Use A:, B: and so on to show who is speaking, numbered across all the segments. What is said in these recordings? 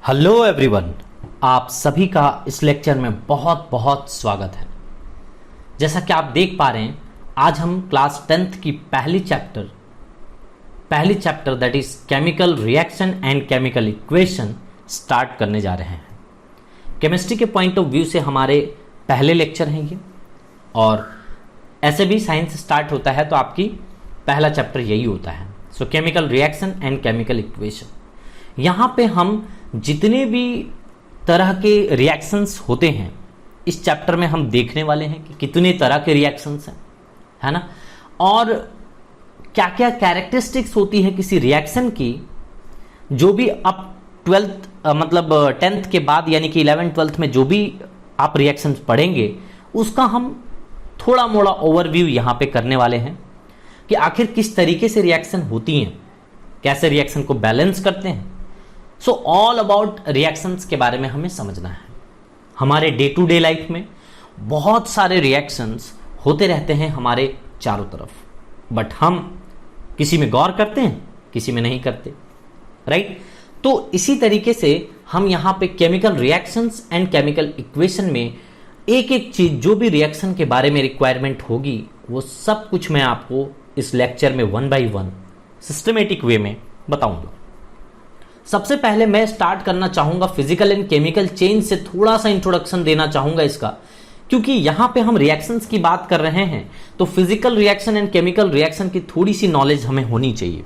A: Hello everyone, आप सभी का इस लेक्चर में बहुत बहुत स्वागत है। जैसा कि आप देख पा रहे हैं, आज हम क्लास 10th की पहली chapter that is chemical reaction and chemical equation start करने जा रहे हैं। केमिस्ट्री के पॉइंट ऑफ व्यू से हमारे पहले लेक्चर हैं ये, और ऐसे भी साइंस स्टार्ट होता है तो आपकी पहला चैप्टर यही होता है। सो chemical reaction and chemical equation, यहाँ पे हम जितने भी तरह के रिएक्शंस होते हैं इस चैप्टर में हम देखने वाले हैं कि कितने तरह के रिएक्शंस हैं, है ना, और क्या क्या कैरेक्टरिस्टिक्स होती है किसी रिएक्शन की, जो भी अब 10th के बाद यानी कि 11th 12th में जो भी आप रिएक्शंस पढ़ेंगे उसका हम थोड़ा मोड़ा ओवरव्यू यहाँ पे करने वाले हैं कि आखिर किस तरीके से रिएक्शन होती हैं, कैसे रिएक्शन को बैलेंस करते हैं। सो ऑल अबाउट रिएक्शंस के बारे में हमें समझना है। हमारे डे टू डे लाइफ में बहुत सारे रिएक्शंस होते रहते हैं हमारे चारों तरफ, बट हम किसी में गौर करते हैं, किसी में नहीं करते, राइट। तो इसी तरीके से हम यहाँ पे chemical reactions and chemical equation में एक एक चीज जो भी रिएक्शन के बारे में रिक्वायरमेंट होगी वो सब कुछ मैं आपको इस लेक्चर में 1 by 1 सिस्टमेटिक वे में बताऊंगा। सबसे पहले मैं स्टार्ट करना चाहूंगा फिजिकल एंड केमिकल चेंज से, थोड़ा सा इंट्रोडक्शन देना चाहूंगा इसका, क्योंकि यहां पे हम रिएक्शंस की बात कर रहे हैं तो physical reaction and chemical reaction की थोड़ी सी नॉलेज हमें होनी चाहिए।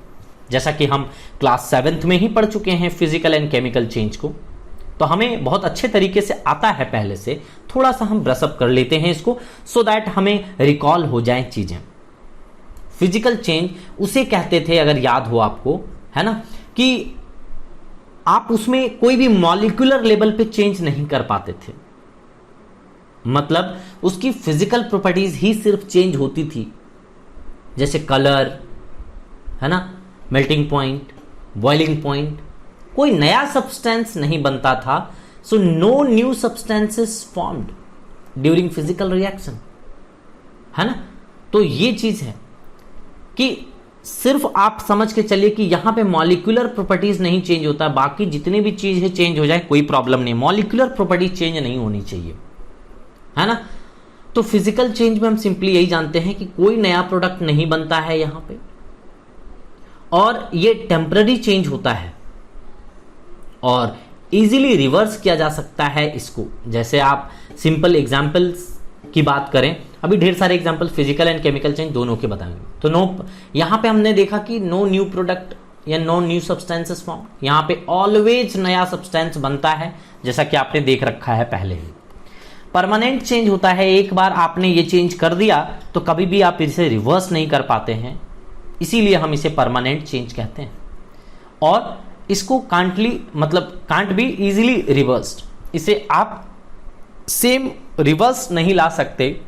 A: जैसा कि हम क्लास 7th में ही पढ़ चुके हैं फिजिकल एंड केमिकल चेंज को, तो हमें बहुत अच्छे तरीके से आता है पहले से। थोड़ा सा हम ब्रशअप कर लेते हैं इसको सो दैट हमें रिकॉल हो जाए चीजें। फिजिकल चेंज उसे कहते थे, अगर याद हो आपको, है ना, कि आप उसमें कोई भी मॉलिक्यूलर लेवल पे चेंज नहीं कर पाते थे, मतलब उसकी फिजिकल प्रॉपर्टीज ही सिर्फ चेंज होती थी, जैसे कलर, है ना, मेल्टिंग पॉइंट, बॉइलिंग पॉइंट, कोई नया सब्सटेंस नहीं बनता था। So no new substances formed during physical reaction, है ना। तो ये चीज है कि सिर्फ आप समझ के चलिए कि यहां पे मॉलिक्यूलर प्रॉपर्टीज नहीं चेंज होता, बाकी जितने भी चीज है चेंज हो जाए कोई प्रॉब्लम नहीं, मॉलिक्यूलर प्रॉपर्टीज चेंज नहीं होनी चाहिए, है ना। तो फिजिकल चेंज में हम सिंपली यही जानते हैं कि कोई नया प्रोडक्ट नहीं बनता है यहां पे, और ये टेम्पररी चेंज होता है और इजीली रिवर्स किया जा सकता है इसको। जैसे आप सिंपल एग्जांपल्स की बात करें, अभी ढेर सारे example physical and chemical change दोनों के बताएंगे। तो यहां पे हमने देखा कि नो न्यू प्रोडक्ट या नो न्यू सब्सटेंसेस फॉर्म, यहां पे ऑलवेज नया सब्सटेंस बनता है, जैसा कि आपने देख रखा है पहले ही। परमानेंट चेंज होता है, एक बार आपने ये चेंज कर दिया तो कभी भी आप इसे रिवर्स नहीं कर पाते हैं, इसीलिए हम इसे परमानेंट चेंज कहते हैं। और इसको कांट बी इजीली रिवर्स्ड, इसे आप सेम रिवर्स नहीं ला सकते।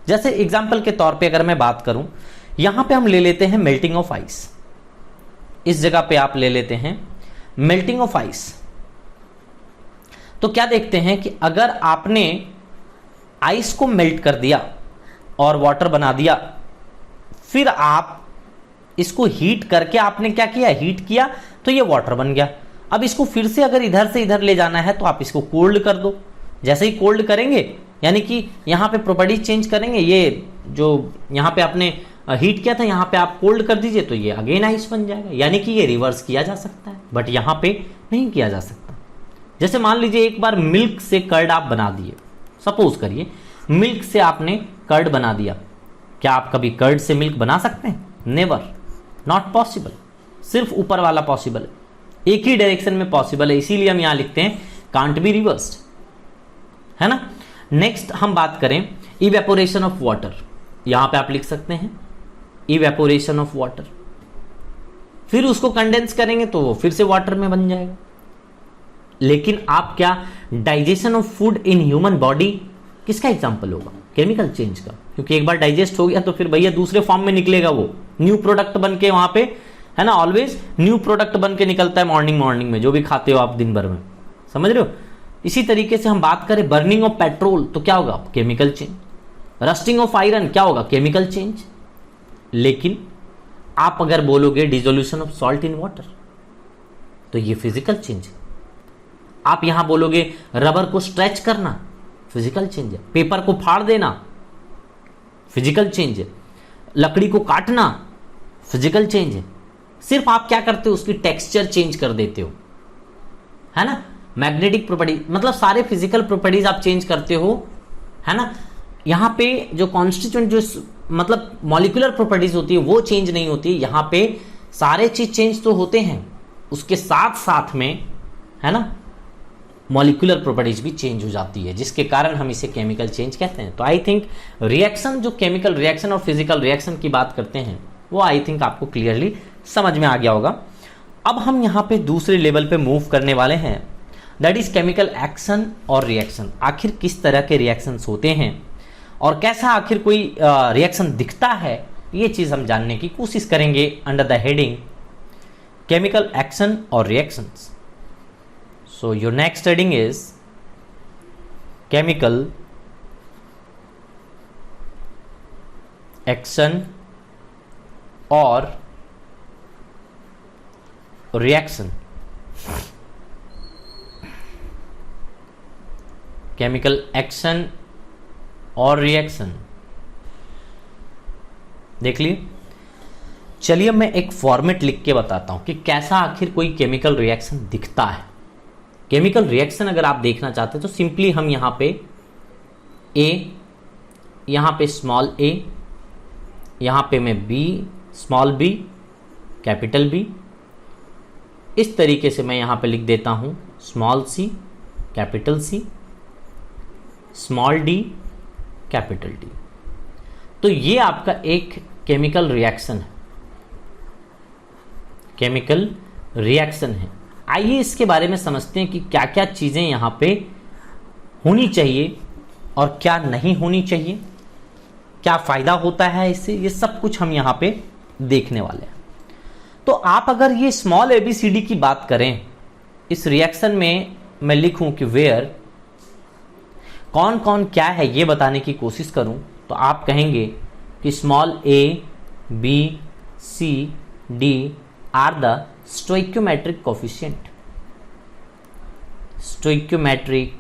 A: जैसे एग्जांपल के तौर पे अगर मैं बात करूं, यहां पे हम ले लेते हैं मेल्टिंग ऑफ आइस, इस जगह पे आप ले लेते हैं मेल्टिंग ऑफ आइस। तो क्या देखते हैं कि अगर आपने आइस को मेल्ट कर दिया और वाटर बना दिया, फिर आप इसको हीट करके आपने क्या किया, हीट किया तो ये वाटर बन गया। अब इसको फिर से अगर इधर से इधर ले जाना है तो आप इसको कोल्ड कर दो। जैसे ही कोल्ड करेंगे यानी कि यहां पे प्रॉपर्टीज चेंज करेंगे, ये जो यहां पे आपने हीट किया था यहां पे आप कोल्ड कर दीजिए तो ये अगेन आइस बन जाएगा, यानी कि ये रिवर्स किया जा सकता है, बट यहां पे नहीं किया जा सकता। जैसे मान लीजिए एक बार मिल्क से कर्ड आप बना दिए, सपोज करिए मिल्क से आपने कर्ड बना दिया, क्या आप कभी कर्ड से मिल्क बना सकते हैं? Never, not possible. सिर्फ ऊपर वाला पॉसिबल है, एक ही डायरेक्शन में पॉसिबल है, इसीलिए हम यहां लिखते हैं कांट बी रिवर्स्ड, है ना। नेक्स्ट हम बात करें इवेपोरेशन ऑफ वाटर, यहां पे आप लिख सकते हैं इवेपोरेशन ऑफ वाटर, फिर उसको कंडेंस करेंगे तो वो फिर से वाटर में बन जाएगा। लेकिन आप क्या, digestion of food in human body किसका एग्जांपल होगा? केमिकल चेंज का, क्योंकि एक बार डाइजेस्ट हो गया तो फिर भैया दूसरे फॉर्म में निकलेगा, वो न्यू प्रोडक्ट बन के वहां पे, है ना, ऑलवेज न्यू प्रोडक्ट बन के निकलता है मॉर्निंग में जो भी खाते हो आप दिन भर में, समझ रहे हो। इसी तरीके से हम बात करें बर्निंग ऑफ पेट्रोल तो क्या होगा? Chemical change. Rusting of iron क्या होगा? Chemical change. लेकिन आप अगर बोलोगे dissolution of salt in water तो ये फिजिकल चेंज है। आप यहां बोलोगे रबर को स्ट्रेच करना, फिजिकल चेंज है। पेपर को फाड़ देना, फिजिकल चेंज है। लकड़ी को काटना, फिजिकल चेंज है। सिर्फ आप क्या करते हो, उसकी टेक्सचर चेंज कर देते हो, है ना। मैग्नेटिक प्रॉपर्टी मतलब सारे फिजिकल प्रॉपर्टीज आप चेंज करते हो, है ना। यहां पे जो कॉन्स्टिट्यूएंट जो मतलब मॉलिक्यूलर प्रॉपर्टीज होती है वो चेंज नहीं होती। यहां पे सारे चीज चेंज तो होते हैं, उसके साथ साथ में, है ना, मॉलिक्यूलर प्रॉपर्टीज भी चेंज हो जाती है, जिसके कारण हम इसे केमिकल चेंज कहते हैं। तो आई थिंक रिएक्शन, जो केमिकल रिएक्शन और फिजिकल रिएक्शन की बात करते हैं, वो आई थिंक आपको क्लियरली समझ में आ गया होगा। अब हम यहां पे दूसरे लेवल पे मूव करने वाले हैं, दैट इज केमिकल एक्शन और रिएक्शन। आखिर किस तरह के रिएक्शंस होते हैं और कैसा आखिर कोई रिएक्शन दिखता है, ये चीज हम जानने की कोशिश करेंगे under the heading chemical action और reactions. So your next heading is chemical action और reaction। केमिकल एक्शन और रिएक्शन देख लिए। चलिए मैं एक फॉर्मेट लिख के बताता हूं कि कैसा आखिर कोई केमिकल रिएक्शन दिखता है। केमिकल रिएक्शन अगर आप देखना चाहते हैं तो सिंपली हम यहां पे ए, यहां पे स्मॉल ए, यहां पे मैं B, small B, capital B, इस तरीके से मैं यहां पे लिख देता हूं small C, capital C, small D, capital D. तो ये आपका एक केमिकल रिएक्शन है, केमिकल रिएक्शन है। आइए इसके बारे में समझते हैं कि क्या क्या चीजें यहां पे होनी चाहिए और क्या नहीं होनी चाहिए, क्या फायदा होता है इससे, ये सब कुछ हम यहां पे देखने वाले हैं। तो आप अगर ये स्मॉल एबीसीडी की बात करें, इस रिएक्शन में मैं लिखूं कि वेयर, कौन कौन क्या है ये बताने की कोशिश करूं, तो आप कहेंगे कि small a, b, c, d are the stoichiometric coefficient, stoichiometric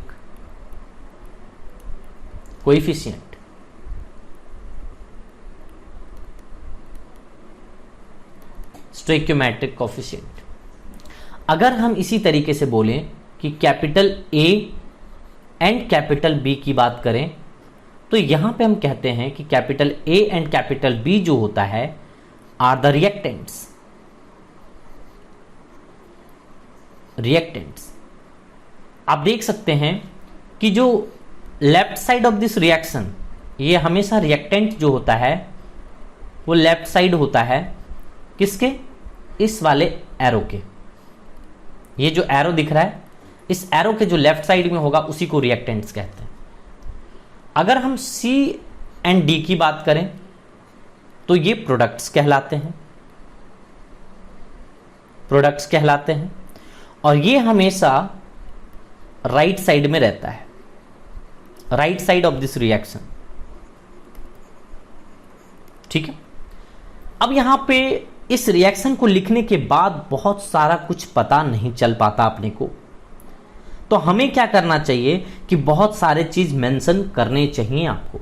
A: coefficient। stoichiometric coefficient। अगर हम इसी तरीके से बोलें कि capital A and capital B की बात करें, तो यहां पे हम कहते हैं कि capital A and capital B जो होता है आर द रिएक्टेंट्स। रिएक्टेंट्स आप देख सकते हैं कि जो left side of this reaction, ये हमेशा रिएक्टेंट जो होता है वो लेफ्ट साइड होता है, किसके, इस वाले एरो के। ये जो एरो दिख रहा है, इस एरो के जो लेफ्ट साइड में होगा उसी को रिएक्टेंट्स कहते हैं। अगर हम सी एंड डी की बात करें तो ये प्रोडक्ट्स कहलाते हैं, प्रोडक्ट्स कहलाते हैं, और ये हमेशा राइट साइड में रहता है, right side of this reaction. ठीक है। अब यहां पे इस रिएक्शन को लिखने के बाद बहुत सारा कुछ पता नहीं चल पाता अपने को, तो हमें क्या करना चाहिए कि बहुत सारे चीज मेंशन करने चाहिए आपको।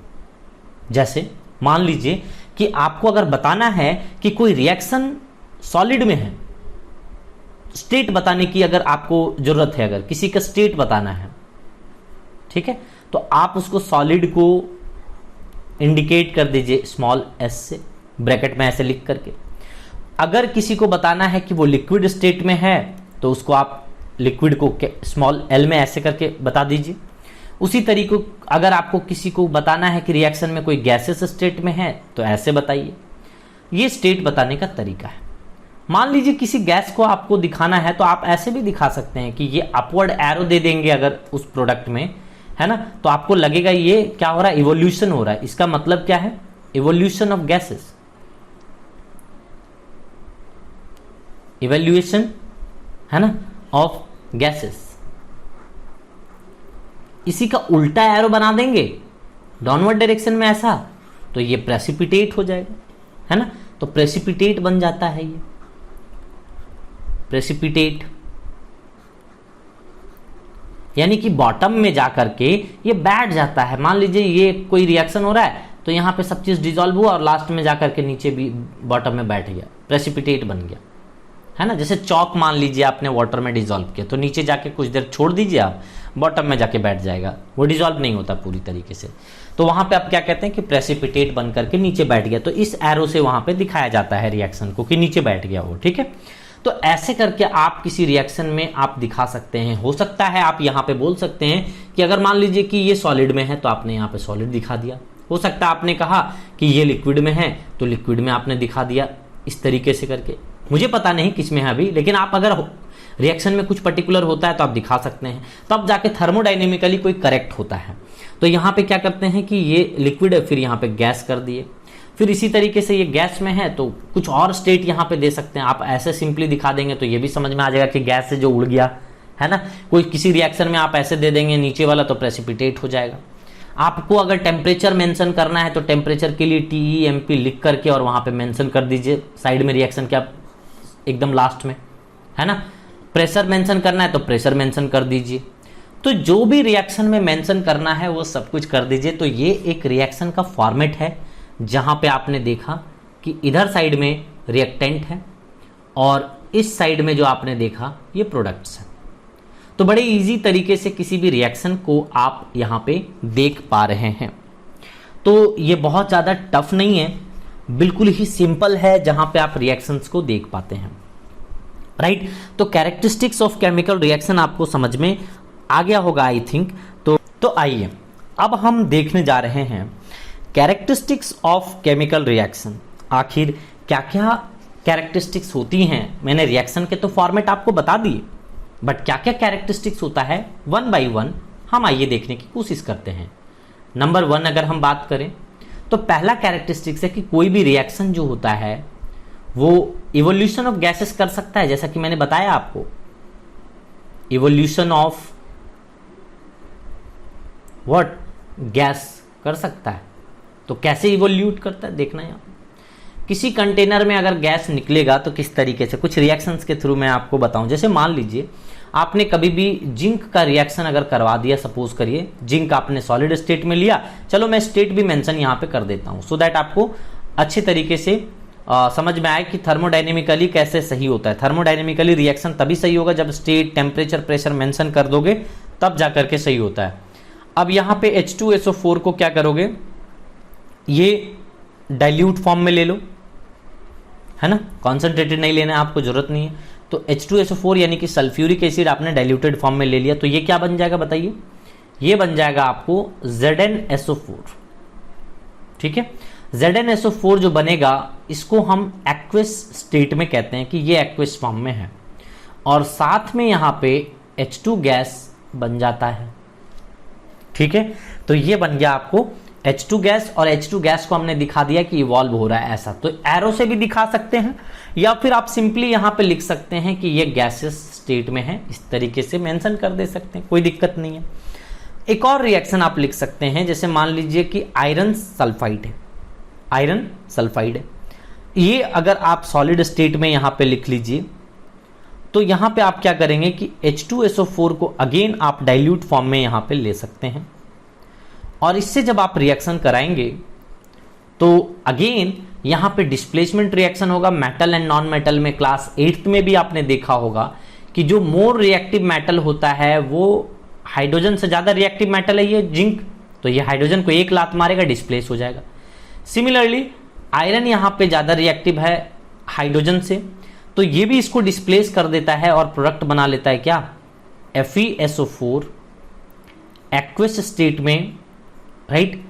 A: जैसे मान लीजिए कि आपको अगर बताना है कि कोई रिएक्शन सॉलिड में है, स्टेट बताने की अगर आपको जरूरत है, अगर किसी का स्टेट बताना है, ठीक है, तो आप उसको सॉलिड को इंडिकेट कर दीजिए स्मॉल एस से, ब्रैकेट में ऐसे लिख करके। अगर किसी को बताना है कि वो लिक्विड स्टेट में है तो उसको आप लिक्विड को स्मॉल एल में ऐसे करके बता दीजिए। उसी तरीके अगर आपको किसी को बताना है कि रिएक्शन में कोई गैसेस स्टेट में है तो ऐसे बताइए। ये स्टेट बताने का तरीका है। मान लीजिए किसी गैस को आपको दिखाना है तो आप ऐसे भी दिखा सकते हैं कि ये अपवर्ड एरो दे देंगे अगर उस प्रोडक्ट में, है ना, तो आपको लगेगा ये क्या हो रहा है, इवोल्यूशन हो रहा है। इसका मतलब क्या है, इवोल्यूशन ऑफ गैसेस, इवोल्यूशन, है ना, ऑफ गैसेस। इसी का उल्टा एरो बना देंगे डाउनवर्ड डायरेक्शन में ऐसा, तो ये प्रेसिपिटेट हो जाएगा, है ना, तो प्रेसिपिटेट बन जाता है ये, प्रेसिपिटेट। यानी कि बॉटम में जाकर के ये बैठ जाता है। मान लीजिए ये कोई रिएक्शन हो रहा है तो यहाँ पे सब चीज डिसॉल्व हुआ और लास्ट में जाकर के नीचे भी बॉटम में बैठ गया, प्रेसिपिटेट बन गया, है ना। जैसे चौक मान लीजिए आपने वाटर में डिसॉल्व किया तो नीचे जाके कुछ देर छोड़ दीजिए आप, बॉटम में जाके बैठ जाएगा, वो डिसॉल्व नहीं होता पूरी तरीके से। तो वहां पे आप क्या कहते हैं कि प्रेसिपिटेट बन करके नीचे बैठ गया। तो इस एरो से वहां पे दिखाया जाता है रिएक्शन को कि नीचे बैठ गया वो, ठीक है। तो ऐसे करके आप किसी रिएक्शन में आप दिखा सकते हैं। हो सकता है आप यहाँ पे बोल सकते हैं कि अगर मान लीजिए कि ये सॉलिड में है तो आपने यहाँ पे सॉलिड दिखा दिया। हो सकता है आपने कहा कि ये लिक्विड में है तो लिक्विड में आपने दिखा दिया, इस तरीके से करके। मुझे पता नहीं किस में है अभी, लेकिन आप अगर रिएक्शन में कुछ पर्टिकुलर होता है तो आप दिखा सकते हैं, तब जाके थर्मोडाइनेमिकली कोई करेक्ट होता है। तो यहाँ पे क्या करते हैं कि ये लिक्विड है, फिर यहाँ पे गैस कर दिए, फिर इसी तरीके से ये गैस में है तो कुछ और स्टेट यहाँ पे दे सकते हैं। आप ऐसे सिंपली दिखा देंगे तो ये भी समझ में आ जाएगा कि गैस से जो उड़ गया, है ना। कोई किसी रिएक्शन में आप ऐसे दे देंगे नीचे वाला तो प्रेसिपिटेट हो जाएगा। आपको अगर टेम्परेचर मेंशन करना है तो टेम्परेचर के लिए TEMP लिख करके और वहां पे मेंशन कर दीजिए साइड में रिएक्शन के आप एकदम लास्ट में, है ना। प्रेशर मेंशन करना है तो प्रेशर मेंशन कर दीजिए। तो जो भी रिएक्शन में मेंशन करना है वो सब कुछ कर दीजिए। तो ये एक रिएक्शन का फॉर्मेट है जहां पे आपने देखा कि इधर साइड में रिएक्टेंट है और इस साइड में जो आपने देखा ये प्रोडक्ट्स हैं। तो बड़े इजी तरीके से किसी भी रिएक्शन को आप यहां पे देख पा रहे हैं। तो ये बहुत ज़्यादा टफ नहीं है, बिल्कुल ही सिंपल है जहां पे आप रिएक्शंस को देख पाते हैं, राइट। तो कैरेक्टरिस्टिक्स ऑफ केमिकल रिएक्शन आपको समझ में आ गया होगा आई थिंक। तो आइए अब हम देखने जा रहे हैं कैरेक्टरिस्टिक्स ऑफ केमिकल रिएक्शन। आखिर क्या क्या कैरेक्टरिस्टिक्स होती हैं। मैंने रिएक्शन के तो फॉर्मेट आपको बता दिए, बट क्या क्या कैरेक्टरिस्टिक्स होता है वन बाय वन हम आइए देखने की कोशिश करते हैं। नंबर 1 अगर हम बात करें तो पहला कैरेक्टरिस्टिक्स है कि कोई भी रिएक्शन जो होता है वो इवोल्यूशन ऑफ गैसेस कर सकता है। जैसा कि मैंने बताया आपको, इवोल्यूशन ऑफ व्हाट, गैस कर सकता है। तो कैसे इवोल्यूट करता है देखना है। किसी कंटेनर में अगर गैस निकलेगा तो किस तरीके से, कुछ रिएक्शंस के थ्रू मैं आपको बताऊं। जैसे मान लीजिए आपने कभी भी जिंक का रिएक्शन अगर करवा दिया, सपोज करिए जिंक आपने सॉलिड स्टेट में लिया, चलो मैं स्टेट भी मेंशन यहां पे कर देता हूं सो दैट आपको अच्छे तरीके से समझ में आए कि थर्मोडायनेमिकली कैसे सही होता है। थर्मोडायनेमिकली रिएक्शन तभी सही होगा जब स्टेट, टेम्परेचर, प्रेशर मेंशन कर दोगे, तब जाकर के सही होता है। अब यहां पे H2SO4 को क्या करोगे, ये डाइल्यूट फॉर्म में ले लो, है ना, कॉन्सेंट्रेटेड नहीं लेना है आपको, जरूरत नहीं है। तो H2SO4 यानी कि सल्फ्यूरिक एसिड आपने डाइल्यूटेड फॉर्म में ले लिया, तो ये क्या बन जाएगा बताइए, ये बन जाएगा आपको ZnSO4, ठीक है। ZnSO4 जो बनेगा इसको हम एक्वस स्टेट में कहते हैं कि ये एक्वस फॉर्म में है, और साथ में यहां पे H2 गैस बन जाता है, ठीक है। तो ये बन गया आपको H2 गैस, और H2 गैस को हमने दिखा दिया कि इवॉल्व हो रहा है ऐसा। तो एरो से भी दिखा सकते हैं या फिर आप सिंपली यहां पे लिख सकते हैं कि ये गैसेस स्टेट में है, इस तरीके से मेंशन कर दे सकते हैं, कोई दिक्कत नहीं है। एक और रिएक्शन आप लिख सकते हैं, जैसे मान लीजिए कि आयरन सल्फाइड है, आयरन सल्फाइड है, ये अगर आप सॉलिड स्टेट में यहां पे लिख लीजिए तो यहां पे आप क्या करेंगे कि H2SO4 को अगेन आप डाइल्यूट फॉर्म में यहां पे ले सकते हैं, और इससे जब आप रिएक्शन कराएंगे तो अगेन यहां पे डिस्प्लेसमेंट रिएक्शन होगा मेटल एंड नॉन मेटल में। क्लास 8th में भी आपने देखा होगा कि जो मोर रिएक्टिव मेटल होता है वो हाइड्रोजन से ज्यादा रिएक्टिव मेटल है ये जिंक, तो ये हाइड्रोजन को एक लात मारेगा, डिस्प्लेस हो जाएगा। सिमिलरली आयरन यहां पे ज्यादा रिएक्टिव है हाइड्रोजन से, तो ये भी इसको डिस्प्लेस कर देता है और प्रोडक्ट बना लेता है क्या, FeSO4 एक्वस स्टेट में, राइट।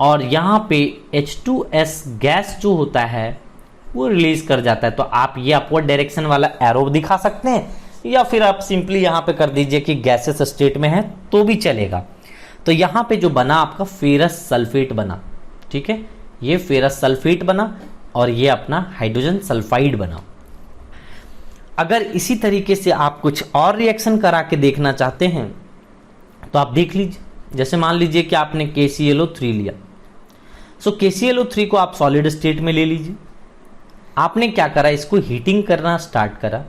A: और यहां पे H2S गैस जो होता है वो रिलीज कर जाता है। तो आप ये अपवर्ड डायरेक्शन वाला एरो दिखा सकते हैं, या फिर आप सिंपली यहां पे कर दीजिए कि गैसेस स्टेट में है तो भी चलेगा। तो यहां पे जो बना आपका फेरस सल्फेट बना, ठीक है, ये फेरस सल्फेट बना और ये अपना हाइड्रोजन सल्फाइड बना। अगर इसी तरीके से आप कुछ और रिएक्शन करा के देखना चाहते हैं तो आप देख लीजिए। जैसे मान लीजिए कि आपने KClO3 लिया, सो KClO3 को आप सॉलिड स्टेट में ले लीजिए। आपने क्या करा, इसको हीटिंग करना स्टार्ट करा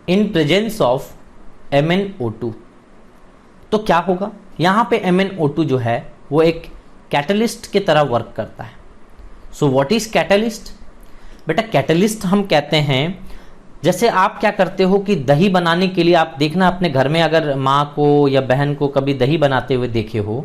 A: इन प्रेजेंस ऑफ MnO2। तो क्या होगा, यहां पे MnO2 जो है वो एक कैटलिस्ट की तरह वर्क करता है। So what is catalyst? बेटा कैटलिस्ट हम कहते हैं, जैसे आप क्या करते हो कि दही बनाने के लिए आप देखना अपने घर में अगर माँ को या बहन को कभी दही बनाते हुए देखे हो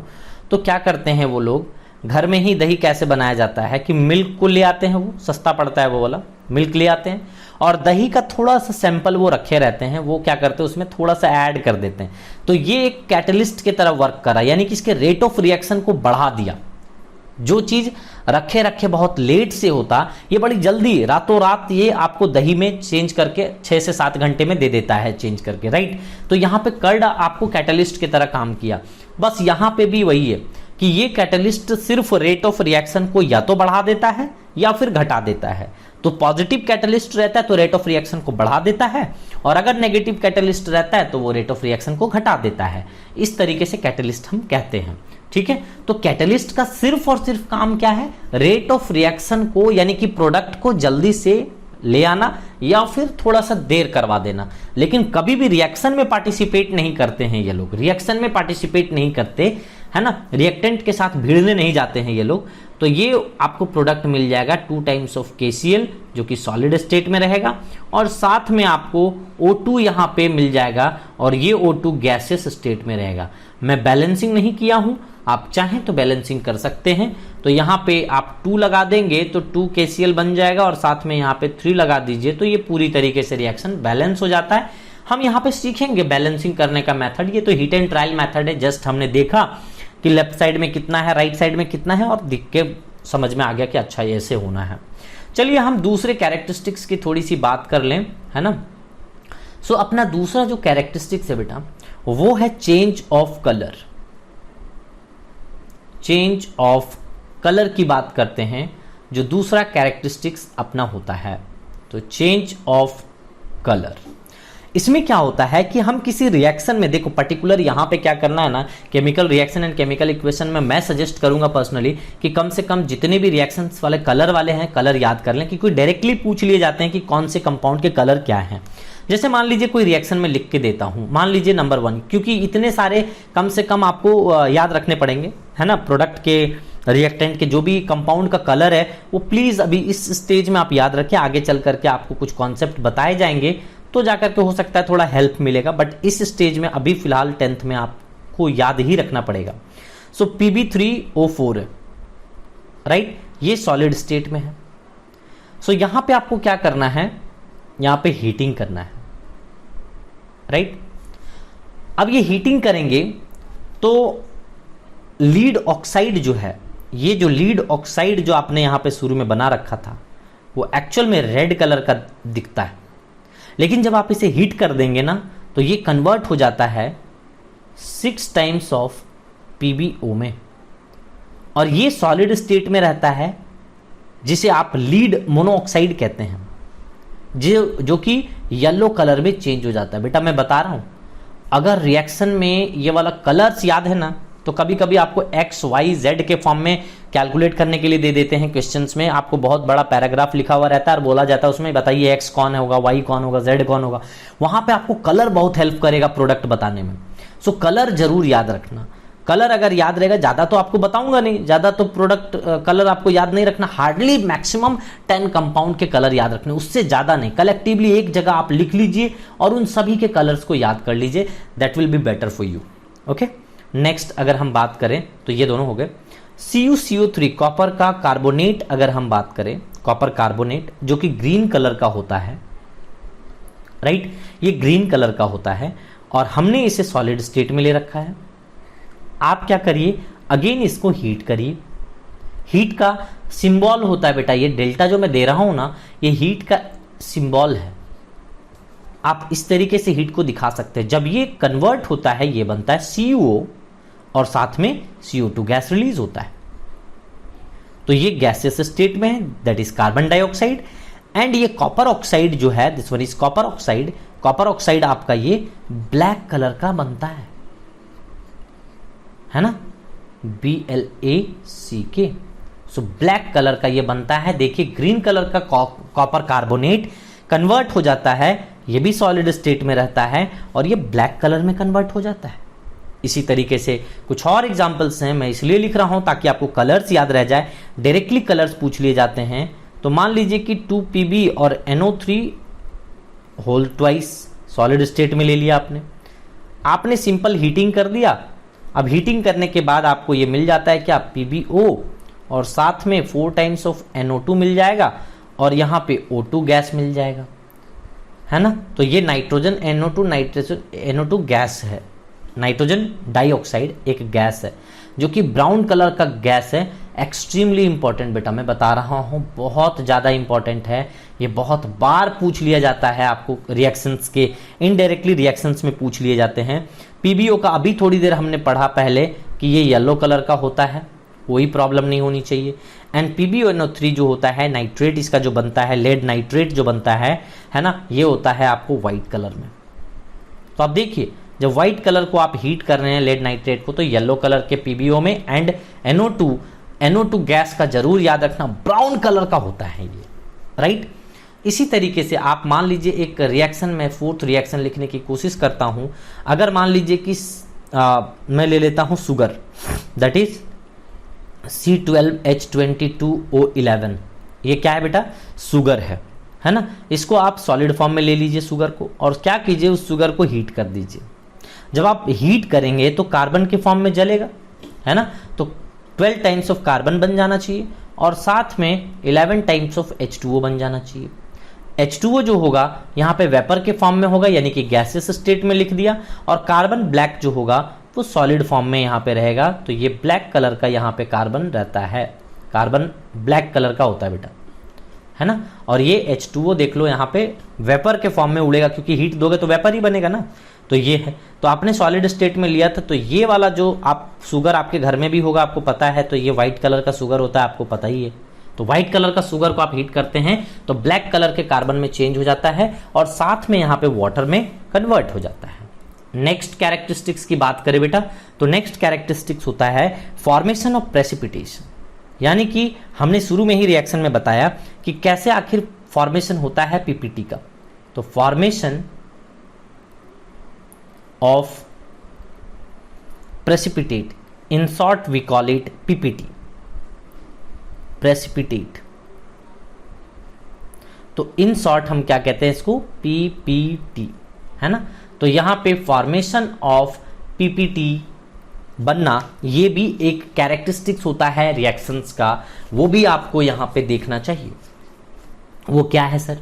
A: तो क्या करते हैं वो लोग, घर में ही दही कैसे बनाया जाता है कि मिल्क को ले आते हैं, वो सस्ता पड़ता है वो वाला मिल्क ले आते हैं और दही का थोड़ा सा सैंपल वो रखे रहते हैं, वो क्या करते हैं उसमें थोड़ा सा ऐड कर देते हैं। तो ये एक कैटलिस्ट की तरह वर्क करा, यानी कि इसके रेट ऑफ रिएक्शन को बढ़ा दिया। जो चीज रखे रखे बहुत लेट से होता, ये बड़ी जल्दी रातों रात ये आपको दही में चेंज करके 6 से 7 घंटे में दे देता है चेंज करके, राइट। तो यहाँ पे कर्ड आपको कैटलिस्ट की तरह काम किया। बस यहाँ पे भी वही है कि ये कैटलिस्ट सिर्फ रेट ऑफ रिएक्शन को या तो बढ़ा देता है या फिर घटा देता है। तो पॉजिटिव कैटलिस्ट रहता है तो रेट ऑफ रिएक्शन को बढ़ा देता है, और अगर नेगेटिव कैटलिस्ट रहता है तो वो रेट ऑफ रिएक्शन को घटा देता है। इस तरीके से कैटलिस्ट हम कहते हैं, ठीक है। तो कैटलिस्ट का सिर्फ और सिर्फ काम क्या है, रेट ऑफ रिएक्शन को यानी कि प्रोडक्ट को जल्दी से ले आना या फिर थोड़ा सा देर करवा देना, लेकिन कभी भी रिएक्शन में पार्टिसिपेट नहीं करते हैं ये लोग, रिएक्शन में पार्टिसिपेट नहीं करते है ना, रिएक्टेंट के साथ भिड़ने नहीं जाते हैं ये लोग। तो ये आपको प्रोडक्ट मिल जाएगा 2 टाइम्स ऑफ KCl जो कि सॉलिड स्टेट में रहेगा, और साथ में आपको O2 यहाँ पे मिल जाएगा और ये O2 गैसेस स्टेट में रहेगा। मैं बैलेंसिंग नहीं किया हूं, आप चाहें तो बैलेंसिंग कर सकते हैं। तो यहाँ पे आप 2 लगा देंगे तो 2 KCl बन जाएगा और साथ में यहाँ पे 3 लगा दीजिए तो ये पूरी तरीके से रिएक्शन बैलेंस हो जाता है। हम यहाँ पे सीखेंगे बैलेंसिंग करने का मेथड, ये तो हिट एंड ट्रायल मेथड है। जस्ट हमने देखा कि लेफ्ट साइड में कितना है, राइट साइड में कितना है, और दिख के समझ में आ गया कि अच्छा ऐसे होना है। चलिए हम दूसरे कैरेक्टरिस्टिक्स की थोड़ी सी बात कर लें, है ना। सो अपना दूसरा जो कैरेक्टरिस्टिक्स है बेटा वो है change of colour. Change of colour की बात करते हैं, जो दूसरा कैरेक्टरिस्टिक्स अपना होता है। तो चेंज ऑफ कलर, इसमें क्या होता है कि हम किसी रिएक्शन में, देखो पर्टिकुलर यहाँ पे क्या करना है ना, chemical reaction and chemical equation में मैं सजेस्ट करूंगा पर्सनली कि कम से कम जितने भी रिएक्शंस वाले कलर वाले हैं कलर याद कर लें, क्योंकि डायरेक्टली पूछ लिए जाते हैं कि कौन से कंपाउंड के कलर क्या हैं। जैसे मान लीजिए कोई रिएक्शन में लिख के देता हूं, मान लीजिए नंबर 1, क्योंकि इतने सारे कम से कम आपको याद रखने पड़ेंगे, है ना, प्रोडक्ट के रिएक्टेंट के जो भी कंपाउंड का कलर है वो प्लीज अभी इस स्टेज में आप याद रखें। आगे चल करके आपको कुछ कॉन्सेप्ट बताए जाएंगे तो जाकर के हो सकता है थोड़ा हेल्प मिलेगा, बट इस स्टेज में अभी फिलहाल 10th में आपको याद ही रखना पड़ेगा। सो Pb3O4 है, राइट, ये सॉलिड स्टेट में है। सो यहां पे आपको क्या करना है, यहां पे हीटिंग करना है, राइट। अब ये हीटिंग करेंगे तो लीड ऑक्साइड जो है, ये जो लीड ऑक्साइड जो आपने यहां पे शुरू में बना रखा था वो एक्चुअल में रेड कलर का दिखता है, लेकिन जब आप इसे हीट कर देंगे ना तो ये कन्वर्ट हो जाता है 6 टाइम्स ऑफ PbO में, और ये सॉलिड स्टेट में रहता है जिसे आप लीड मोनोऑक्साइड कहते हैं, जो कि येलो कलर में चेंज हो जाता है। बेटा मैं बता रहा हूं, अगर रिएक्शन में ये वाला कलर्स याद है ना तो कभी कभी आपको X, Y, Z के फॉर्म में कैलकुलेट करने के लिए दे देते हैं क्वेश्चंस में, आपको बहुत बड़ा पैराग्राफ लिखा हुआ रहता है और बोला जाता है उसमें बताइए X कौन होगा, Y कौन होगा, Z कौन होगा। वहां पे आपको कलर बहुत हेल्प करेगा प्रोडक्ट बताने में। सो कलर जरूर याद रखना, कलर अगर याद रहेगा, ज्यादा तो आपको बताऊंगा नहीं, ज्यादा तो प्रोडक्ट कलर आपको याद नहीं रखना, हार्डली मैक्सिमम 10 कंपाउंड के कलर याद रखने, उससे ज्यादा नहीं। कलेक्टिवली एक जगह आप लिख लीजिए और उन सभी के कलर्स को याद कर लीजिए, that will be better for you. Okay, next अगर हम बात करें तो ये दोनों हो गए। CuCO3 कॉपर का कार्बोनेट, अगर हम बात करें कॉपर कार्बोनेट जो कि ग्रीन कलर का होता है, राइट, ये ग्रीन कलर का होता है और हमने इसे सॉलिड स्टेट में ले रखा है। आप क्या करिए, अगेन इसको हीट करिए। हीट का सिंबल होता है बेटा, ये डेल्टा जो मैं दे रहा हूं ना, ये हीट का सिंबल है। आप इस तरीके से हीट को दिखा सकते हैं। जब ये कन्वर्ट होता है ये बनता है CO और साथ में CO2 गैस रिलीज होता है, तो ये गैसेस स्टेट में है, that is carbon dioxide. And ये कॉपर ऑक्साइड जो है, this one is copper oxide. Copper oxide आपका ये ब्लैक कलर का बनता है ना, BlACk। सो ब्लैक कलर का ये बनता है। देखिए ग्रीन कलर का कॉपर कार्बोनेट कन्वर्ट हो जाता है, ये भी सॉलिड स्टेट में रहता है और ये ब्लैक कलर में कन्वर्ट हो जाता है। इसी तरीके से कुछ और एग्जाम्पल्स हैं, मैं इसलिए लिख रहा हूं ताकि आपको कलर्स याद रह जाए। डायरेक्टली कलर्स पूछ लिए जाते हैं तो मान लीजिए कि 2Pb और NO3 whole twice solid state में ले लिया आपने सिंपल हीटिंग कर दिया। अब हीटिंग करने के बाद आपको ये मिल जाता है क्या, PbO और साथ में 4 टाइम्स ऑफ NO2 मिल जाएगा और यहाँ पे O2 गैस मिल जाएगा, है ना। तो ये नाइट्रोजन NO2 गैस है, नाइट्रोजन डाइऑक्साइड एक गैस है जो कि ब्राउन कलर का गैस है। एक्सट्रीमली इंपॉर्टेंट बेटा, मैं बता रहा हूं बहुत ज़्यादा इंपॉर्टेंट है, ये बहुत बार पूछ लिया जाता है आपको रिएक्शंस के, इनडायरेक्टली रिएक्शंस में पूछ लिए जाते हैं। PbO का अभी थोड़ी देर हमने पढ़ा पहले कि ये येलो कलर का होता है, कोई प्रॉब्लम नहीं होनी चाहिए। एंड PbONO3 जो होता है नाइट्रेट इसका जो बनता है, लेड नाइट्रेट जो बनता है ना, ये होता है आपको व्हाइट कलर में। तो आप देखिए जब व्हाइट कलर को आप हीट कर रहे हैं लेड नाइट्रेट को, तो येलो कलर के PbO में, एंड NO2 गैस का जरूर याद रखना ब्राउन कलर का होता है ये, राइट। इसी तरीके से आप मान लीजिए एक रिएक्शन में, फोर्थ रिएक्शन लिखने की कोशिश करता हूं। अगर मान लीजिए कि मैं ले लेता हूं शुगर, दैट इज C12H22O11, ये क्या है बेटा, शुगर है ना। इसको आप सॉलिड फॉर्म में ले लीजिए शुगर को, और क्या कीजिए उस शुगर को हीट कर दीजिए। जब आप हीट करेंगे तो कार्बन के फॉर्म में जलेगा, है ना। तो 12 टाइम्स ऑफ कार्बन बन जाना चाहिए और साथ में 11 टाइम्स ऑफ H2O बन जाना चाहिए। H2O जो होगा यहाँ पे वेपर के फॉर्म में होगा, यानी कि गैसेस स्टेट में लिख दिया, और कार्बन ब्लैक जो होगा वो सॉलिड फॉर्म में यहाँ पे रहेगा। तो ये ब्लैक कलर का यहाँ पे कार्बन रहता है, कार्बन ब्लैक कलर का होता है बेटा, है ना। और ये H2O देख लो यहाँ पे वेपर के फॉर्म में उड़ेगा, क्योंकि हीट दोगे तो वेपर ही बनेगा ना। तो ये है, तो आपने सॉलिड स्टेट में लिया था, तो ये वाला जो आप शुगर आपके घर में भी होगा आपको पता है, तो ये व्हाइट कलर का शुगर होता है, आपको पता ही है। तो व्हाइट कलर का शुगर को आप हीट करते हैं तो ब्लैक कलर के कार्बन में चेंज हो जाता है और साथ में यहाँ पे वाटर में कन्वर्ट हो जाता है। नेक्स्ट कैरेक्टरिस्टिक्स की बात करें बेटा, तो नेक्स्ट कैरेक्टरिस्टिक्स होता है फॉर्मेशन ऑफ प्रेसिपिटेशन, यानी कि हमने शुरू में ही रिएक्शन में बताया कि कैसे आखिर फॉर्मेशन होता है पीपीटी का। तो formation of precipitate, in short we call it PPT, precipitate. तो इन शॉर्ट हम क्या कहते हैं इसको, पीपीटी, है ना। तो यहां पे फॉर्मेशन ऑफ पीपीटी बनना, ये भी एक कैरेक्टरिस्टिक्स होता है रिएक्शंस का, वो भी आपको यहां पे देखना चाहिए। वो क्या है सर,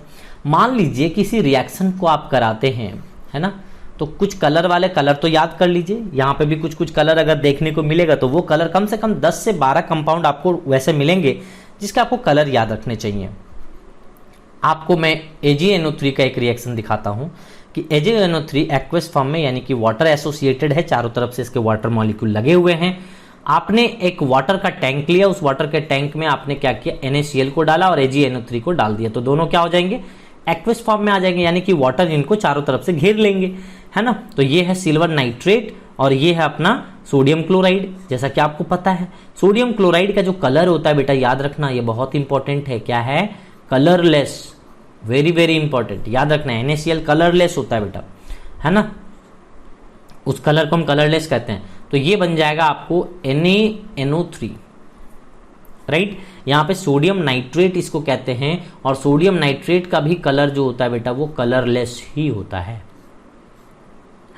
A: मान लीजिए किसी रिएक्शन को आप कराते हैं, है ना, तो कुछ कलर वाले कलर तो याद कर लीजिए। यहाँ पे भी कुछ कुछ कलर अगर देखने को मिलेगा तो वो कलर कम से कम 10 से 12 कंपाउंड आपको वैसे मिलेंगे जिसके आपको कलर याद रखने चाहिए। आपको मैं AgNO3 का एक रिएक्शन दिखाता हूँ कि AgNO3 एक्वस फॉर्म में, यानी कि वाटर एसोसिएटेड है, चारों तरफ से इसके वाटर मॉलिक्यूल लगे हुए हैं। आपने एक वाटर का टैंक लिया, उस वाटर के टैंक में आपने क्या किया, NaCl को डाला और AgNO3 को डाल दिया, तो दोनों क्या हो जाएंगे, एक्वस फॉर्म में आ जाएंगे, यानी कि वाटर इनको चारों तरफ से घेर लेंगे, है ना। तो ये है सिल्वर नाइट्रेट और ये है अपना सोडियम क्लोराइड। जैसा कि आपको पता है सोडियम क्लोराइड का जो कलर होता है बेटा, याद रखना ये बहुत इंपॉर्टेंट है, क्या है, कलरलेस, वेरी वेरी इंपॉर्टेंट, याद रखना है। NaCl कलरलेस होता है बेटा, है ना, उस कलर को हम कलरलेस कहते हैं। तो ये बन जाएगा आपको NaNO3, राइट। यहाँ पे सोडियम नाइट्रेट इसको कहते हैं और सोडियम नाइट्रेट का भी कलर जो होता है बेटा वो कलरलेस ही होता है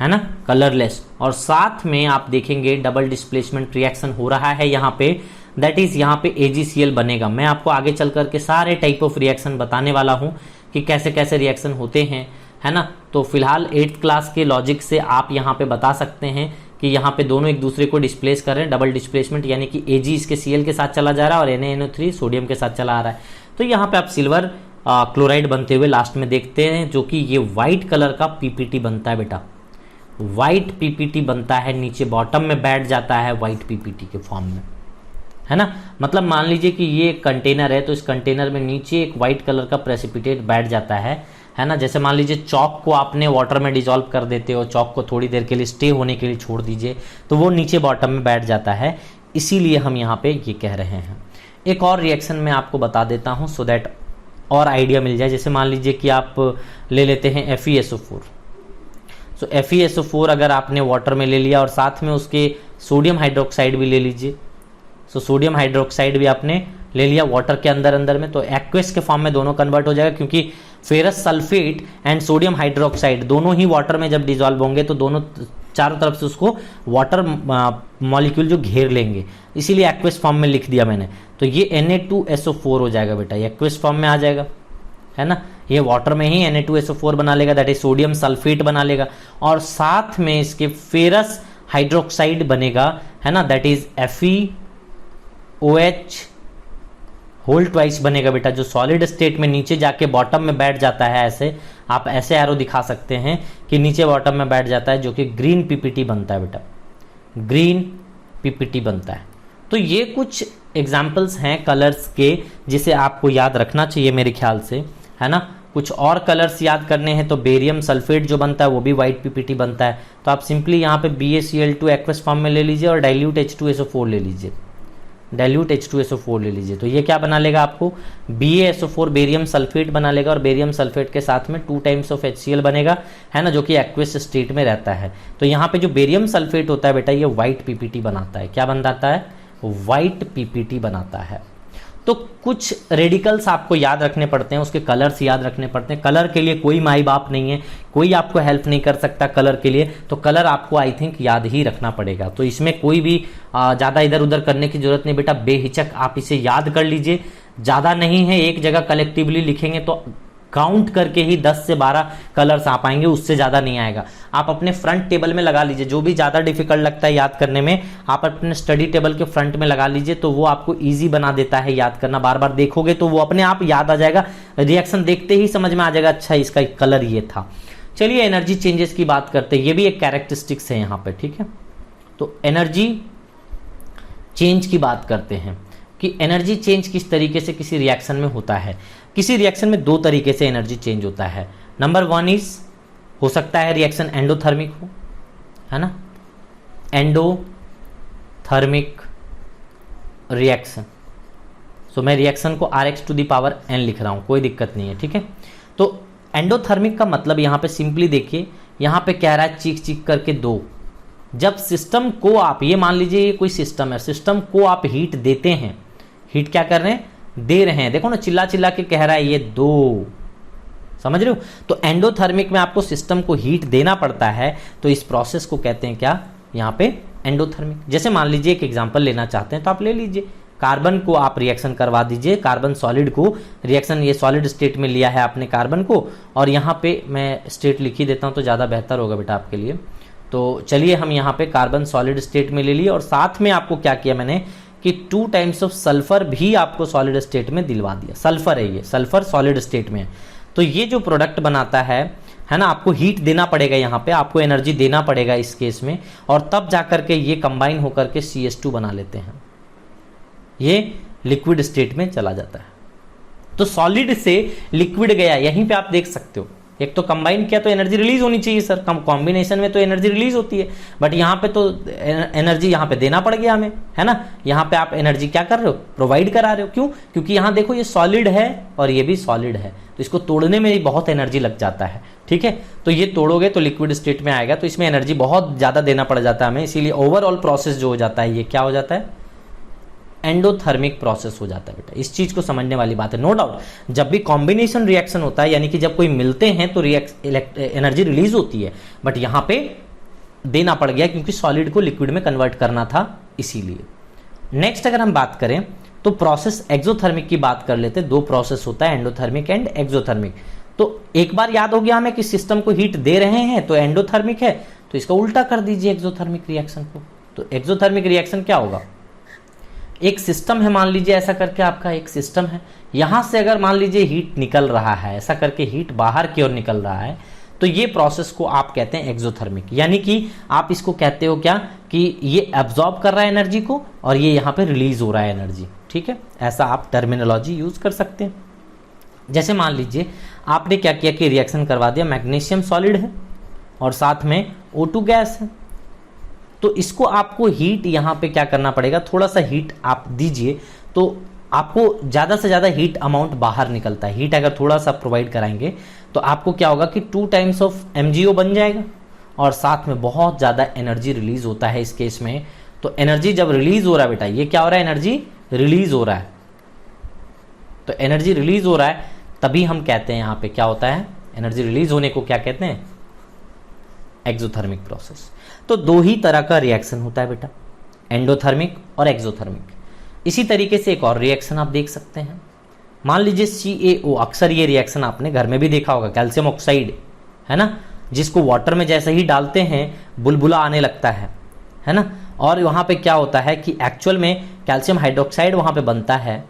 A: ना, कलरलेस। और साथ में आप देखेंगे डबल डिस्प्लेसमेंट रिएक्शन हो रहा है यहाँ पे, दैट इज यहाँ पे AgCl बनेगा। मैं आपको आगे चल करके सारे टाइप ऑफ रिएक्शन बताने वाला हूँ कि कैसे कैसे रिएक्शन होते हैं, है ना। तो फिलहाल 8th क्लास के लॉजिक से आप यहाँ पे बता सकते हैं कि यहाँ पे दोनों एक दूसरे को डिस्प्लेस कर रहे हैं, डबल डिस्प्लेसमेंट, यानी कि Ag इसके Cl के साथ चला जा रहा है और NaNO3 सोडियम के साथ चला आ रहा है। तो यहाँ पे आप सिल्वर क्लोराइड बनते हुए लास्ट में देखते हैं, जो कि ये व्हाइट कलर का पीपीटी बनता है बेटा, व्हाइट पीपीटी बनता है, नीचे बॉटम में बैठ जाता है व्हाइट पीपीटी के फॉर्म में, है ना। मतलब मान लीजिए कि ये कंटेनर है, तो इस कंटेनर में नीचे एक व्हाइट कलर का प्रेसिपिटेट बैठ जाता है ना। जैसे मान लीजिए चॉक को आपने वाटर में डिजोल्व कर देते हो, चॉक को थोड़ी देर के लिए स्टे होने के लिए छोड़ दीजिए, तो वो नीचे बॉटम में बैठ जाता है, इसीलिए हम यहाँ पे ये कह रहे हैं। एक और रिएक्शन मैं आपको बता देता हूँ सो दैट और आइडिया मिल जाए। जैसे मान लीजिए कि आप ले लेते हैं FeSO4, सो FeSO4 अगर आपने वाटर में ले लिया और साथ में उसके सोडियम हाइड्रोक्साइड भी ले लीजिए। सो सोडियम हाइड्रोक्साइड भी आपने ले लिया वाटर के अंदर अंदर में, तो एक्वेस के फॉर्म में दोनों कन्वर्ट हो जाएगा, क्योंकि ferrous sulphate and sodium hydroxide दोनों ही वाटर में जब डिजॉल्व होंगे तो दोनों चारों तरफ से उसको वाटर मॉलिक्यूल जो घेर लेंगे, इसीलिए एक्वेस फॉर्म में लिख दिया मैंने। तो ये Na2SO4 हो जाएगा बेटा, ये एक्वेस फॉर्म में आ जाएगा, है ना। ये वाटर में ही Na2SO4 बना लेगा, दैट इज सोडियम सल्फेट बना लेगा, और साथ में इसके फेरस हाइड्रोक्साइड बनेगा, है ना, that is FeOH whole twice बनेगा बेटा, जो सॉलिड स्टेट में नीचे जाके बॉटम में बैठ जाता है। ऐसे आप ऐसे एरो दिखा सकते हैं कि नीचे बॉटम में बैठ जाता है, जो कि ग्रीन पीपीटी बनता है बेटा, ग्रीन पीपीटी बनता है। तो ये कुछ एग्जाम्पल्स हैं कलर्स के, जिसे आपको याद रखना चाहिए मेरे ख्याल से, है ना। कुछ और कलर्स याद करने हैं तो बेरियम सल्फेट जो बनता है वो भी वाइट पीपीटी बनता है। तो आप सिंपली यहाँ पे BaCl2 एक्वस फॉर्म में ले लीजिए और डाइल्यूट H2SO4 ले लीजिए, डाइल्यूट H2SO4 ले लीजिए। तो ये क्या बना लेगा आपको, BaSO4 बेरियम सल्फेट बना लेगा, और बेरियम सल्फेट के साथ में 2 टाइम्स ऑफ HCl बनेगा, है ना, जो कि एक्वस स्टेट में रहता है। तो यहाँ पे जो बेरियम सल्फेट होता है बेटा, ये व्हाइट पीपीटी बनाता है। क्या बनाता है, व्हाइट पीपीटी बनाता है। तो कुछ रेडिकल्स आपको याद रखने पड़ते हैं, उसके कलर्स याद रखने पड़ते हैं। कलर के लिए कोई माई बाप नहीं है, कोई आपको हेल्प नहीं कर सकता कलर के लिए, तो कलर आपको आई थिंक याद ही रखना पड़ेगा। तो इसमें कोई भी ज़्यादा इधर उधर करने की जरूरत नहीं बेटा, बेहिचक आप इसे याद कर लीजिए। ज़्यादा नहीं है, एक जगह कलेक्टिवली लिखेंगे तो काउंट करके ही 10 से 12 कलर्स आ पाएंगे, उससे ज़्यादा नहीं आएगा। आप अपने फ्रंट टेबल में लगा लीजिए, जो भी ज़्यादा डिफिकल्ट लगता है याद करने में, आप अपने स्टडी टेबल के फ्रंट में लगा लीजिए, तो वो आपको इजी बना देता है याद करना। बार बार देखोगे तो वो अपने आप याद आ जाएगा, रिएक्शन देखते ही समझ में आ जाएगा, अच्छा इसका कलर ये था। चलिए एनर्जी चेंजेस की बात करते हैं, ये भी एक कैरेक्टरिस्टिक्स है यहाँ पे, ठीक है। तो एनर्जी चेंज की बात करते हैं कि एनर्जी चेंज किस तरीके से किसी रिएक्शन में होता है। किसी रिएक्शन में 2 तरीके से एनर्जी चेंज होता है। नंबर 1 इज, हो सकता है रिएक्शन एंडोथर्मिक हो, है ना, एंडोथर्मिक रिएक्शन। सो मैं रिएक्शन को Rx⁴n लिख रहा हूं, कोई दिक्कत नहीं है, ठीक है। तो एंडोथर्मिक का मतलब यहां पे सिंपली देखिए, यहां पे कह रहा है चीख चीख करके 2। जब सिस्टम को आप, ये मान लीजिए ये कोई सिस्टम है, सिस्टम को आप हीट देते हैं, हीट क्या कर रहे हैं, दे रहे हैं, देखो ना चिल्ला चिल्ला के कह रहा है ये 2, समझ रहे हो। तो एंडोथर्मिक में आपको सिस्टम को हीट देना पड़ता है, तो इस प्रोसेस को कहते हैं क्या, यहाँ पे एंडोथर्मिक। जैसे मान लीजिए एक एग्जांपल लेना चाहते हैं तो आप ले लीजिए, कार्बन को आप रिएक्शन करवा दीजिए, कार्बन सॉलिड को रिएक्शन, ये सॉलिड स्टेट में लिया है आपने कार्बन को, और यहाँ पे मैं स्टेट लिख ही देता हूँ तो ज़्यादा बेहतर होगा बेटा आपके लिए। तो चलिए हम यहाँ पे कार्बन सॉलिड स्टेट में ले लिए, और साथ में आपको क्या किया मैंने कि 2 टाइम्स ऑफ सल्फर भी आपको सॉलिड स्टेट में दिलवा दिया। सल्फर है ये, सल्फर सॉलिड स्टेट में है। तो ये जो प्रोडक्ट बनाता है ना, आपको हीट देना पड़ेगा, यहाँ पे आपको एनर्जी देना पड़ेगा इस केस में, और तब जाकर के ये कंबाइन होकर के CH2 बना लेते हैं, ये लिक्विड स्टेट में चला जाता है। तो सॉलिड से लिक्विड गया, यहीं पे आप देख सकते हो, एक तो कंबाइन किया तो एनर्जी रिलीज होनी चाहिए सर, कॉम्बिनेशन में तो एनर्जी रिलीज होती है, बट यहाँ पे तो एनर्जी यहाँ पे देना पड़ गया हमें, है ना। यहाँ पे आप एनर्जी क्या कर रहे हो, प्रोवाइड करा रहे हो। क्यों, क्योंकि यहाँ देखो ये सॉलिड है और ये भी सॉलिड है, तो इसको तोड़ने में बहुत एनर्जी लग जाता है, ठीक है। तो ये तोड़ोगे तो लिक्विड स्टेट में आएगा, तो इसमें एनर्जी बहुत ज्यादा देना पड़ जाता है हमें, इसीलिए ओवरऑल प्रोसेस जो हो जाता है ये क्या हो जाता है, एंडोथर्मिक प्रोसेस हो जाता है बेटा। इस चीज को समझने वाली बात है। नो डाउट जब भी कॉम्बिनेशन रिएक्शन होता है, यानी कि जब कोई मिलते हैं तो एनर्जी रिलीज होती है, बट यहां पे देना पड़ गया क्योंकि सॉलिड को लिक्विड में कन्वर्ट करना था, इसीलिए। नेक्स्ट अगर हम बात करें तो प्रोसेस एक्सोथर्मिक की बात कर लेते हैं। 2 प्रोसेस होता है, एंडोथर्मिक एंड एक्सोथर्मिक। तो एक बार याद हो गया हमें कि सिस्टम को हीट दे रहे हैं तो एंडोथर्मिक है, तो इसका उल्टा कर दीजिए एक्सोथर्मिक रिएक्शन को। तो एक्सोथर्मिक रिएक्शन क्या होगा, एक सिस्टम है, मान लीजिए ऐसा करके आपका एक सिस्टम है, यहां से अगर मान लीजिए हीट निकल रहा है, ऐसा करके हीट बाहर की ओर निकल रहा है, तो ये प्रोसेस को आप कहते हैं एक्सोथर्मिक। यानी कि आप इसको कहते हो क्या कि ये एब्जॉर्ब कर रहा है एनर्जी को और ये यहाँ पे रिलीज हो रहा है एनर्जी, ठीक है। ऐसा आप टर्मिनोलॉजी यूज कर सकते हैं। जैसे मान लीजिए आपने क्या किया कि रिएक्शन करवा दिया, मैग्नीशियम सॉलिड है और साथ में O2 गैस है, तो इसको आपको हीट यहाँ पे क्या करना पड़ेगा, थोड़ा सा हीट आप दीजिए तो आपको ज़्यादा से ज़्यादा हीट अमाउंट बाहर निकलता है। हीट अगर थोड़ा सा प्रोवाइड कराएंगे तो आपको क्या होगा कि 2 टाइम्स ऑफ MgO बन जाएगा, और साथ में बहुत ज़्यादा एनर्जी रिलीज होता है इस केस में। तो एनर्जी जब रिलीज हो रहा है बेटा, ये क्या हो रहा है, एनर्जी रिलीज हो रहा है। तो एनर्जी रिलीज हो रहा है तभी हम कहते हैं यहाँ पे क्या होता है, एनर्जी रिलीज होने को क्या कहते हैं, एक्सोथर्मिक प्रोसेस। तो दो ही तरह का रिएक्शन होता है बेटा, एंडोथर्मिक और एक्सोथर्मिक। इसी तरीके से एक और रिएक्शन आप देख सकते हैं, मान लीजिए CaO, अक्सर ये रिएक्शन आपने घर में भी देखा होगा, कैल्शियम ऑक्साइड है ना, जिसको वाटर में जैसे ही डालते हैं बुलबुला आने लगता है ना। और वहाँ पे क्या होता है कि एक्चुअल में कैल्शियम हाइड्रोक्साइड वहाँ पे बनता है,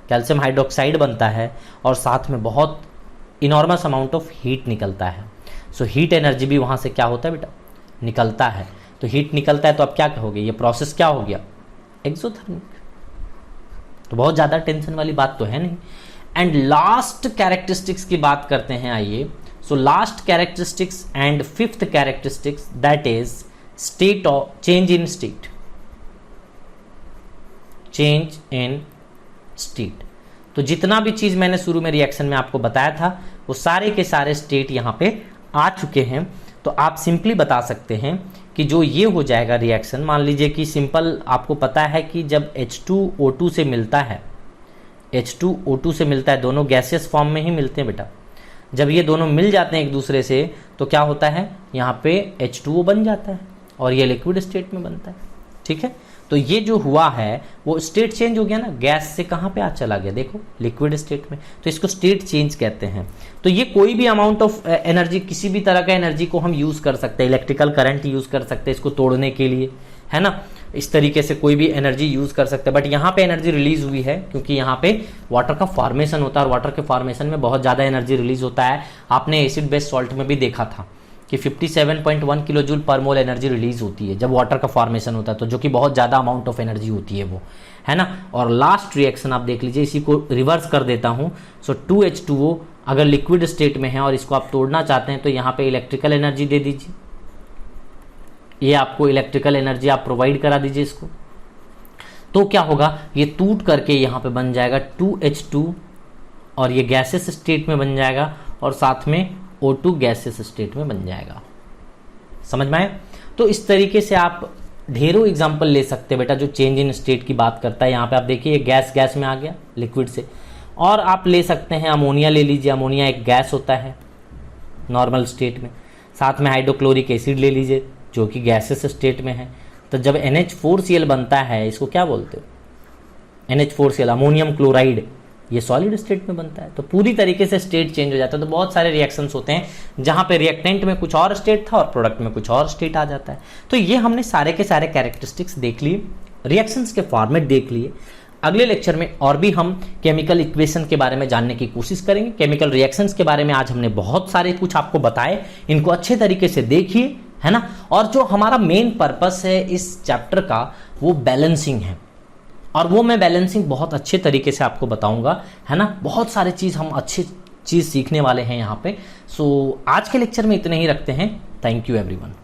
A: कैल्शियम हाइड्रोक्साइड बनता है और साथ में बहुत इनॉर्मस अमाउंट ऑफ हीट निकलता है। सो हीट एनर्जी भी वहाँ से क्या होता है बेटा, निकलता है। तो हीट निकलता है तो अब क्या कहोगे, ये प्रोसेस क्या हो गया, एक्सोथर्मिक। तो बहुत ज़्यादा टेंशन वाली बात तो है नहीं। एंड लास्ट कैरेक्टरिस्टिक्स की बात करते हैं, आइए। So last characteristics and fifth characteristics, that is state of change in state, change in state. तो जितना भी चीज मैंने शुरू में रिएक्शन में आपको बताया था वो सारे के सारे स्टेट यहां पे आ चुके हैं। तो आप सिंपली बता सकते हैं कि जो ये हो जाएगा रिएक्शन, मान लीजिए कि सिंपल आपको पता है कि जब H2O2 से मिलता है, H2O2 से मिलता है, दोनों गैसियस फॉर्म में ही मिलते हैं बेटा। जब ये दोनों मिल जाते हैं एक दूसरे से तो क्या होता है, यहाँ पे H2O बन जाता है और ये लिक्विड स्टेट में बनता है। ठीक है, तो ये जो हुआ है वो स्टेट चेंज हो गया ना, गैस से कहाँ पे आ चला गया, देखो लिक्विड स्टेट में। तो इसको स्टेट चेंज कहते हैं। तो ये कोई भी अमाउंट ऑफ एनर्जी, किसी भी तरह का एनर्जी को हम यूज कर सकते हैं, इलेक्ट्रिकल करंट यूज कर सकते हैं इसको तोड़ने के लिए, है ना। इस तरीके से कोई भी एनर्जी यूज कर सकते हैं। बट यहाँ पे एनर्जी रिलीज हुई है क्योंकि यहाँ पे वाटर का फॉर्मेशन होता है और वाटर के फॉर्मेशन में बहुत ज्यादा एनर्जी रिलीज होता है। आपने एसिड बेस्ड सॉल्ट में भी देखा था कि 57.1 किलो जूल पर मोल एनर्जी रिलीज होती है जब वाटर का फॉर्मेशन होता है, तो जो कि बहुत ज़्यादा अमाउंट ऑफ एनर्जी होती है वो, है ना। और लास्ट रिएक्शन आप देख लीजिए, इसी को रिवर्स कर देता हूँ। सो 2H2O अगर लिक्विड स्टेट में है और इसको आप तोड़ना चाहते हैं तो यहाँ पे इलेक्ट्रिकल एनर्जी दे दीजिए, ये आपको इलेक्ट्रिकल एनर्जी आप प्रोवाइड करा दीजिए इसको। तो क्या होगा, ये टूट करके यहाँ पे बन जाएगा 2H2 और ये गैसेस स्टेट में बन जाएगा और साथ में O2 गैसेस स्टेट में बन जाएगा। समझ में आए। तो इस तरीके से आप ढेरों एग्जांपल ले सकते हैं बेटा जो चेंज इन स्टेट की बात करता है। यहाँ पे आप देखिए गैस गैस में आ गया लिक्विड से। और आप ले सकते हैं अमोनिया, ले लीजिए, अमोनिया एक गैस होता है नॉर्मल स्टेट में। साथ में हाइड्रोक्लोरिक एसिड ले लीजिए जो कि गैसेस स्टेट में है। तो जब NH4Cl बनता है, इसको क्या बोलते हो, NH4Cl, अमोनियम क्लोराइड, ये सॉलिड स्टेट में बनता है। तो पूरी तरीके से स्टेट चेंज हो जाता है। तो बहुत सारे रिएक्शंस होते हैं जहां पे रिएक्टेंट में कुछ और स्टेट था और प्रोडक्ट में कुछ और स्टेट आ जाता है। तो ये हमने सारे के सारे कैरेक्टरिस्टिक्स देख लिए, रिएक्शंस के फॉर्मेट देख लिए। अगले लेक्चर में और भी हम केमिकल इक्वेशन के बारे में जानने की कोशिश करेंगे। केमिकल रिएक्शंस के बारे में आज हमने बहुत सारे कुछ आपको बताए, इनको अच्छे तरीके से देखिए, है ना। और जो हमारा मेन पर्पस है इस चैप्टर का वो बैलेंसिंग है, और वो मैं बैलेंसिंग बहुत अच्छे तरीके से आपको बताऊंगा, है ना। बहुत सारे चीज हम अच्छी चीज सीखने वाले हैं यहाँ पे। सो आज के लेक्चर में इतने ही रखते हैं। Thank you everyone.